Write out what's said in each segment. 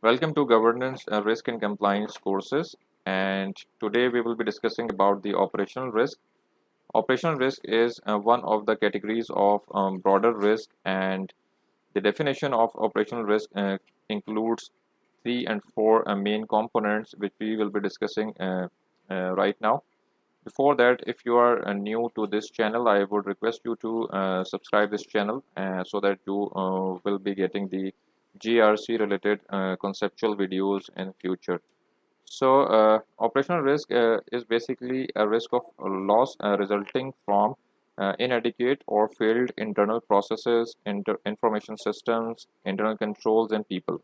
Welcome to Governance, Risk and Compliance courses. And today we will be discussing about the operational risk. Operational risk is one of the categories of broader risk, and the definition of operational risk includes three and four main components, which we will be discussing right now. Before that, if you are new to this channel, I would request you to subscribe this channel so that you will be getting the GRC related conceptual videos in future. So, operational risk is basically a risk of loss resulting from inadequate or failed internal processes, information systems, internal controls, and people.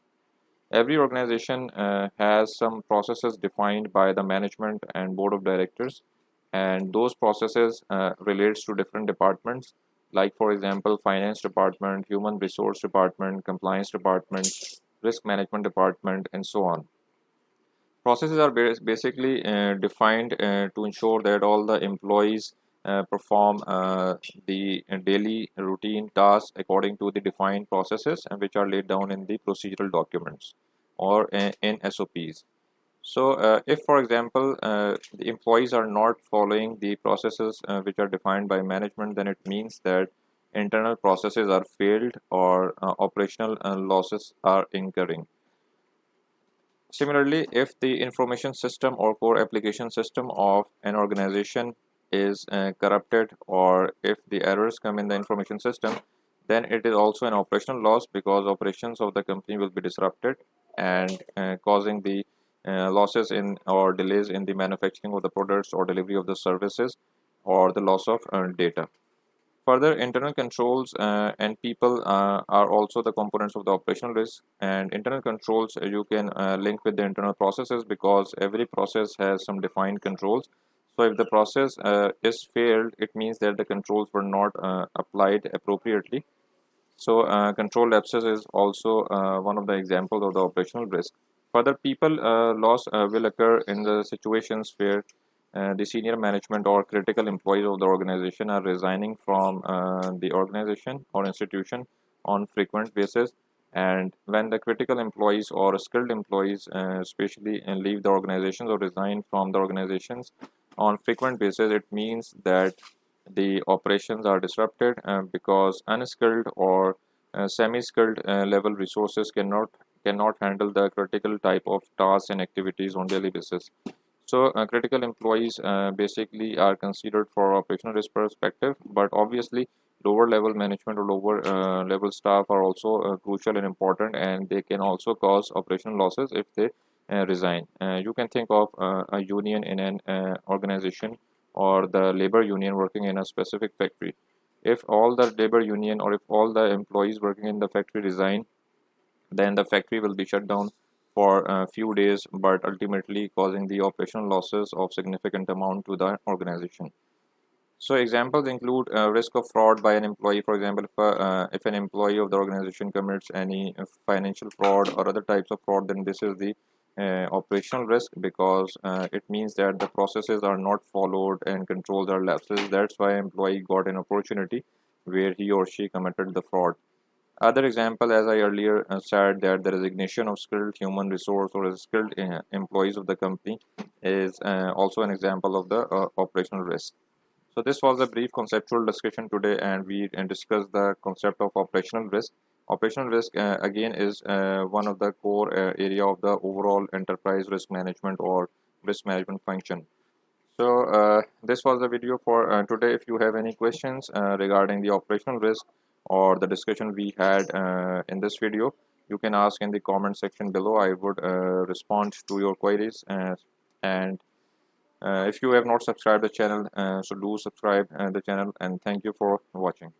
Every organization has some processes defined by the management and board of directors, and those processes relates to different departments, like for example, finance department, human resource department, compliance department, risk management department, and so on. Processes are basically defined to ensure that all the employees perform the daily routine tasks according to the defined processes and which are laid down in the procedural documents or in SOPs. So, if for example the employees are not following the processes which are defined by management, then it means that internal processes are failed or operational losses are incurring. Similarly, if the information system or core application system of an organization is corrupted, or if the errors come in the information system, then it is also an operational loss because operations of the company will be disrupted and causing the losses in or delays in the manufacturing of the products or delivery of the services or the loss of data. Further, internal controls and people are also the components of the operational risk. And internal controls you can link with the internal processes because every process has some defined controls. So, if the process is failed, it means that the controls were not applied appropriately. So, control lapses is also one of the examples of the operational risk. Further, people loss will occur in the situations where the senior management or critical employees of the organization are resigning from the organization or institution on frequent basis. And when the critical employees or skilled employees, especially leave the organizations or resign from the organizations on frequent basis, it means that the operations are disrupted because unskilled or semi-skilled level resources cannot handle the critical type of tasks and activities on daily basis. So, critical employees basically are considered for operational risk perspective, but obviously lower level management or lower level staff are also crucial and important, and they can also cause operational losses if they resign. You can think of a union in an organization or the labor union working in a specific factory. If all the labor union or if all the employees working in the factory resign, then the factory will be shut down for a few days, but ultimately causing the operational losses of significant amount to the organization. So examples include risk of fraud by an employee. For example, if an employee of the organization commits any financial fraud or other types of fraud, then this is the operational risk because it means that the processes are not followed and controls are lapses. That's why employee got an opportunity where he or she committed the fraud. Other example, as I earlier said, that the resignation of skilled human resource or skilled employees of the company is also an example of the operational risk. So this was a brief conceptual discussion today, and we discussed the concept of operational risk. Operational risk again is one of the core area of the overall enterprise risk management or risk management function. So this was the video for today. If you have any questions regarding the operational risk or the discussion we had in this video, you can ask in the comment section below. I would respond to your queries. And if you have not subscribed the channel, so do subscribe the channel, and thank you for watching.